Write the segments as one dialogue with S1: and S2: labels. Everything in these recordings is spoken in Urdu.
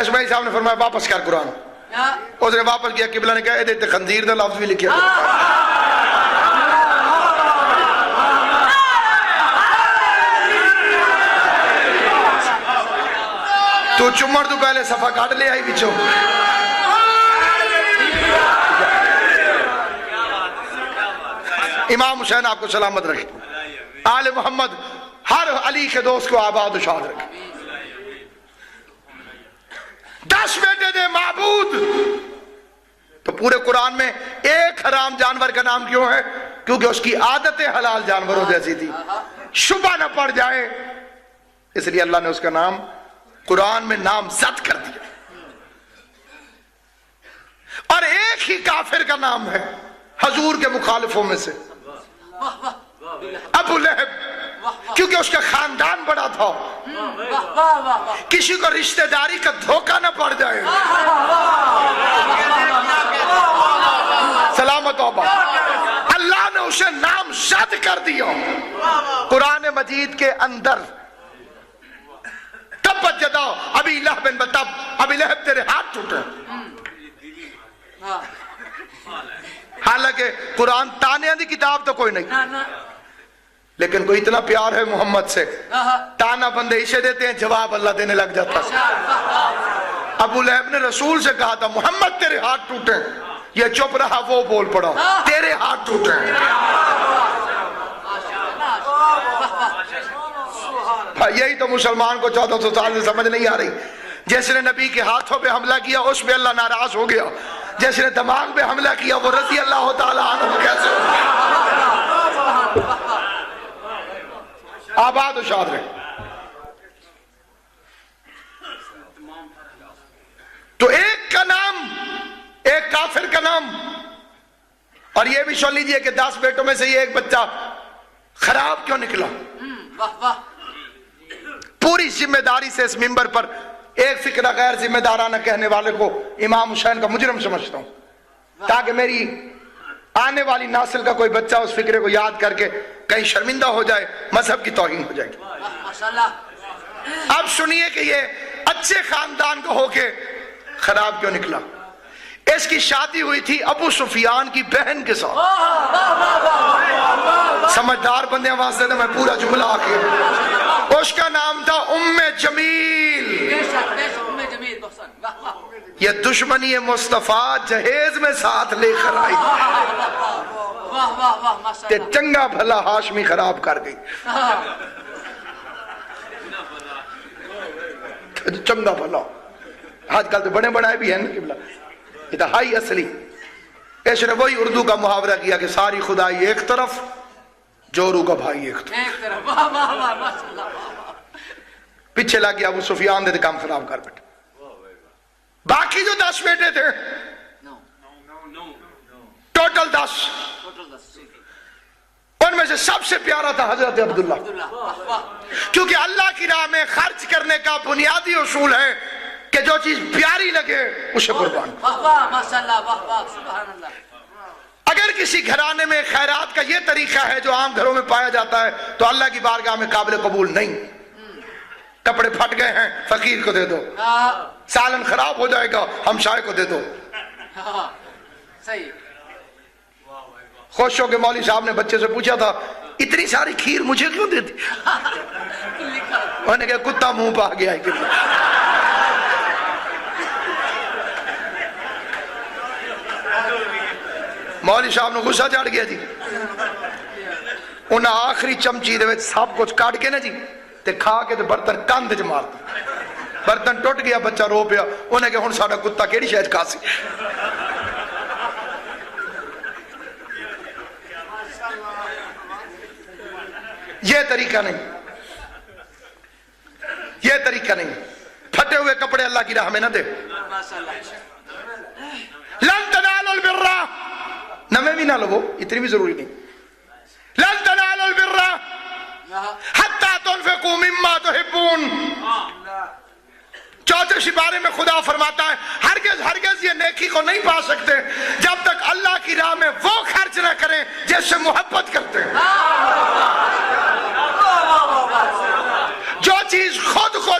S1: اسماعیل صاحب نے فرمایا واپس کر قرآن. اس نے واپس کیا, قبلہ نے کہا اے تے خنزیر دا لفظ بھی لکھیا تو چمڑ تو پہلے صفحہ کاٹ لے آئی بچوں. امام حسین آپ کو سلامت رکھے, آل محمد ہر علی کے دوست کو آباد و شاد رکھے. 10 بیٹے دے معبود, تو پورے قرآن میں ایک حرام جانور کا نام کیوں ہے؟ کیونکہ اس کی عادت حلال جانوروں جیسی تھی, شبہ نہ پڑ جائے, اس لیے اللہ نے اس کا نام قرآن میں نام زد کر دیا. اور ایک ہی کافر کا نام ہے حضور کے مخالفوں میں سے, ابو لہب, کیونکہ اس کا خاندان بڑا تھا, کسی کو رشتہ داری کا دھوکہ نہ پڑ جائے. سلامت ہوبا, اللہ نے اسے نام زد کر دیا قرآن مجید کے اندر. تبت یدا ابی لہب وتب, ابی لہب تیرے ہاتھ ٹوٹے. حالانکہ قرآن تانیاں دی کتاب تو کوئی نہیں, لیکن کوئی اتنا پیار ہے محمد سے, تانا بندے اسے دیتے ہیں, جواب اللہ دینے لگ جاتا ہے. ابو لہب نے رسول سے کہا تھا محمد تیرے ہاتھ ٹوٹے, یہ چپ رہا, وہ بول پڑا تیرے ہاتھ ٹوٹے. یہی تو مسلمان کو 1400 سال سے سمجھ نہیں آ رہی. جس نے نبی کے ہاتھوں پہ حملہ کیا اس پہ اللہ ناراض ہو گیا, جس نے دماغ پہ حملہ کیا وہ رضی اللہ تعالیٰ عنہ کیسے ہو گیا؟ آباد و شاد رہے. تو ایک کا نام, ایک کافر کا نام, اور یہ بھی سن لیجئے کہ 10 بیٹوں میں سے یہ ایک بچہ خراب کیوں نکلا. پوری ذمہ داری سے اس منبر پر ایک فکرہ غیر ذمہ دارانہ کہنے والے کو امام حسین کا مجرم سمجھتا ہوں, تاکہ میری آنے والی نسل کا کوئی بچہ اس فکرے کو یاد کر کے کہیں شرمندہ ہو جائے, مذہب کی توہین ہو جائے گی. اب سنیے کہ یہ اچھے خاندان کو ہو کے خراب کیوں نکلا. اس کی شادی ہوئی تھی ابو سفیان کی بہن کے ساتھ. سمجھدار بندے آواز دے دیں, میں پورا جملہ آکے. اس کا نام تھا ام جمیل. یہ دشمنی مصطفیٰ جہیز میں ساتھ لے کر آئی کہ چنگا بھلا ہاشمی خراب کر گئی. چنگا بھلا آج کل تو بڑے بڑائے بھی ہیں نا قبلہ, یہ تو ہائی اصلی. اس نے وہی اردو کا محاورہ کیا کہ ساری خدائی ایک طرف, جورو کا بھائی ایک طرف. پیچھے لگ گیا ابو سفیان دے کام خراب کر بیٹھے. باقی جو 10 بیٹے تھے ٹوٹل 10, ان میں سے سب سے پیارا تھا حضرت عبداللہ, کیونکہ اللہ کی راہ میں خرچ کرنے کا بنیادی اصول ہے کہ جو چیز پیاری لگے اسے قربان. اگر کسی گھرانے میں خیرات کا یہ طریقہ ہے جو عام گھروں میں پایا جاتا ہے تو اللہ کی بارگاہ میں قابل قبول نہیں. کپڑے پھٹ گئے ہیں فقیر کو دے دو, سالن خراب ہو جائے گا ہمسائے کو دے دو. خوش ہو کے مولوی صاحب نے بچے سے پوچھا تھا اتنی ساری کھیر مجھے کیوں دیتی؟ انہوں نے کہا کتا منہ پہ آ گیا ہے. مولوی صاحب نے غصہ چڑھ گیا جی. انہیں آخری چمچی دے سب کچھ کاٹ کے نا جی تے کھا کے تے برتن کاندھ چ مارتا. برتن ٹوٹ گیا, بچہ رو پیا. انہیں کہا ہن ساڈا کتا کیڑی شے کھاسی. یہ طریقہ نہیں, یہ طریقہ نہیں. پھٹے ہوئے کپڑے اللہ کی راہ میں نہ دے. لن تنالوا البر, نمے بھی نہ لو, اتنی بھی ضروری نہیں. لن تنالوا البر حتی تنفقوا مما تحبون. چوتھے سپارے میں خدا فرماتا ہے ہرگز ہرگز یہ نیکی کو نہیں پا سکتے جب تک اللہ کی راہ میں وہ خرچ نہ کریں جس سے محبت کرتے ہیں. جو چیز خود کو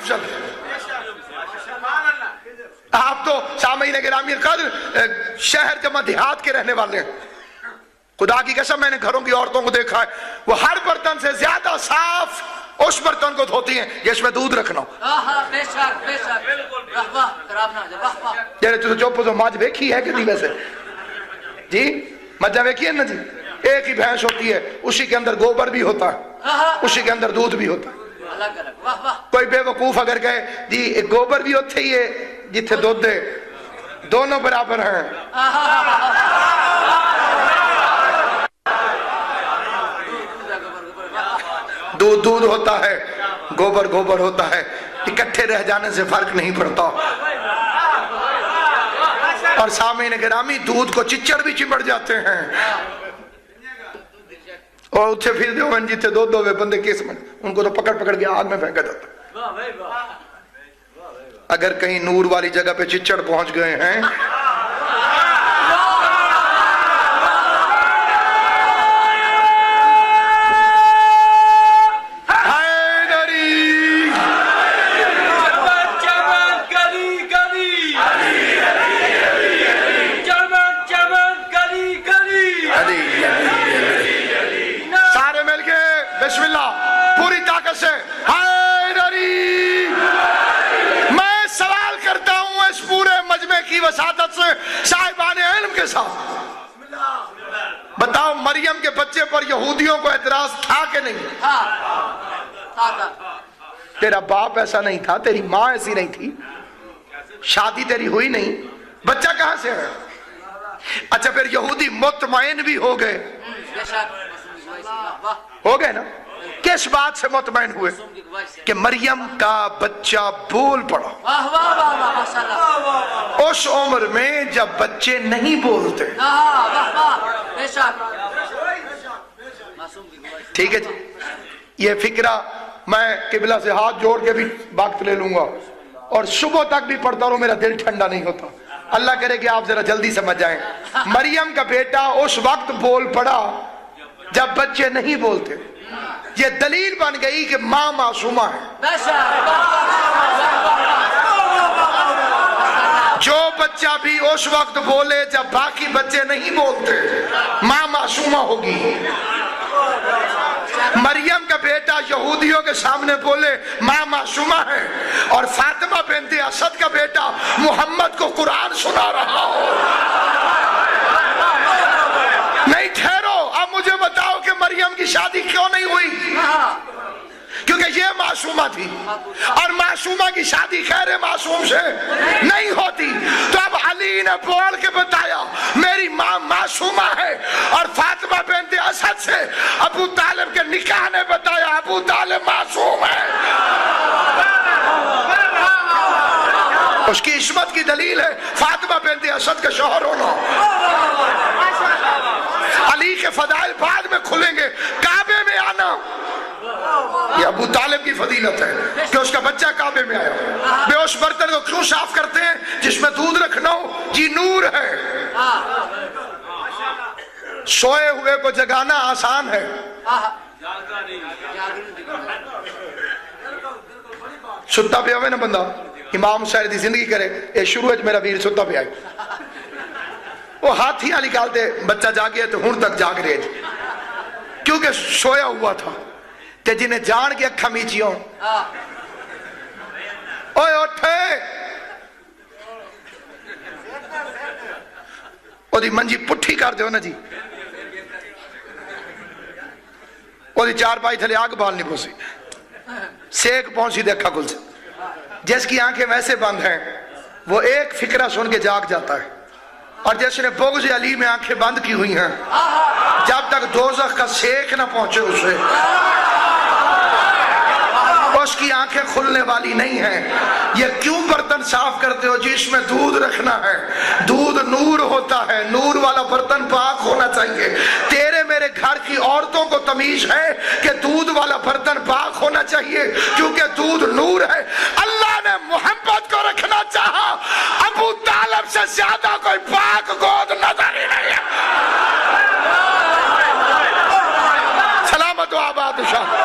S1: افضل ہے. آپ تو سامعین گرامی قدر شہر جمع دیہات کے رہنے والے ہیں. خدا کی قسم میں نے گھروں کی عورتوں کو دیکھا ہے, وہ ہر برتن سے زیادہ صاف اس برتن کو دھوتی ہیں جس میں دودھ رکھنا ہو.
S2: بے شک بے شک.
S1: جیسے تو چوپ تو مجھ ویکھی ہے کہ نہیں ویسے جی, مجھا ویکھی ہے نا جی, ایک ہی بھینس ہوتی ہے, اسی کے اندر گوبر بھی ہوتا ہے, اسی کے اندر دودھ بھی ہوتا ہے. کوئی بے وقوف اگر کہے جی ایک گوبر بھی ہوتے ہی ہے جتھے دودھ دے, دونوں برابر ہیں. دودھ دودھ ہوتا ہے, گوبر گوبر ہوتا ہے, اکٹھے رہ جانے سے فرق نہیں پڑتا. اور سامعین گرامی دودھ کو چچڑ بھی چمڑ جاتے ہیں, اور اتھے پھر دیو من جیتے دو دوے بندے کیس میں ان کو تو پکڑ پکڑ کے آگ میں پھینکا جاتا. اگر کہیں نور والی جگہ پہ چچڑ پہنچ گئے ہیں بسم اللہ پوری طاقت سے حیدری. میں سوال کرتا ہوں اس پورے مجمع کی وساطت سے صاحبان علم کے ساتھ, بتاؤ مریم کے بچے پر یہودیوں کو اعتراض تھا کہ نہیں؟ تیرا باپ ایسا نہیں تھا, تیری ماں ایسی نہیں تھی, شادی تیری ہوئی نہیں, بچہ کہاں سے ہے؟ اچھا پھر یہودی مطمئن بھی ہو گئے, ہو گئے نا, کس بات سے مطمئن ہوئے؟ کہ مریم کا بچہ بول پڑا. اس عمر میں جب بچے نہیں بولتے. ٹھیک ہے جی, یہ فکرہ میں قبلہ سے ہاتھ جوڑ کے بھی وقت لے لوں گا اور صبح تک بھی پڑھتا رہوں, میرا دل ٹھنڈا نہیں ہوتا. اللہ کرے کہ آپ ذرا جلدی سمجھ جائیں. مریم کا بیٹا اس وقت بول پڑا جب بچے نہیں بولتے. یہ دلیل بن گئی کہ ماں معصومہ ہے. جو بچہ بھی اس وقت بولے جب باقی بچے نہیں بولتے, ماں معصومہ ہوگی. مریم کا بیٹا یہودیوں کے سامنے بولے ماں معصومہ ہے, اور فاطمہ بنت اسد کا بیٹا محمد کو قرآن سنا رہا ہو. نہیں ٹھہرو, اب مجھے بتاؤ کہ مریم کی شادی کیوں نہیں ہوئی؟ کیونکہ یہ معصومہ تھی, اور معصومہ کی شادی غیر معصوم سے نہیں ہوتی. تو اب علی نے بول کے بتایا میری ماں معصومہ ہے, اور فاطمہ بنت اسد سے ابو طالب کے نکاح نے بتایا ابو طالب معصوم ہے. اس کی عصمت کی دلیل ہے فاطمہ بنت اسد کا شوہر ہونا. علی کے فضائل بعد میں کھلیں گے, کعبے میں آنا یہ ابو طالب کی فضیلت ہے کہ اس کا بچہ کعبے میں آیا. بے اس برتن کو کیوں صاف کرتے ہیں جس میں دودھ رکھنا ہو؟ جی نور ہے. سوئے ہوئے کو جگانا آسان ہے, ستا پہ ہوئے نا بندہ, امام حسین دی زندگی کرے, اے شروع میرا ویر ستا پہ آئی, وہ ہاتھیاں نکالتے بچہ جاگے تو ہون تک جاگ رہے جی, کیونکہ سویا ہوا تھا. تے جنہیں جان کے اکھا میچیوں اوے اٹھے, او دی منجی پٹھی کر دے ہو نا جی, او دی چار پائی تھلے آگ بال نہیں پوسی, سیک پہنچی دے اکھا کل سے. جس کی آنکھیں ویسے بند ہیں وہ ایک فکرہ سن کے جاگ جاتا ہے, اور جس نے بغض علی میں آنکھیں بند کی ہوئی ہیں جب تک دوزخ کا سیک نہ پہنچے اسے, اس کی آنکھیں کھلنے والی نہیں ہیں. یہ کیوں برتن صاف کرتے ہو؟ جس میں دودھ رکھنا ہے. دودھ نور ہوتا ہے, نور والا برتن پاک ہونا چاہیے. تیرے میرے گھر کی عورتوں کو تمیز ہے کہ دودھ والا برتن پاک ہونا چاہیے, کیونکہ دودھ نور ہے. اللہ نے محبت کو رکھنا چاہا, ابو طالب سے زیادہ کوئی پاک گود نظر ہی نہیں ہے. سلامت و آباد شاہ.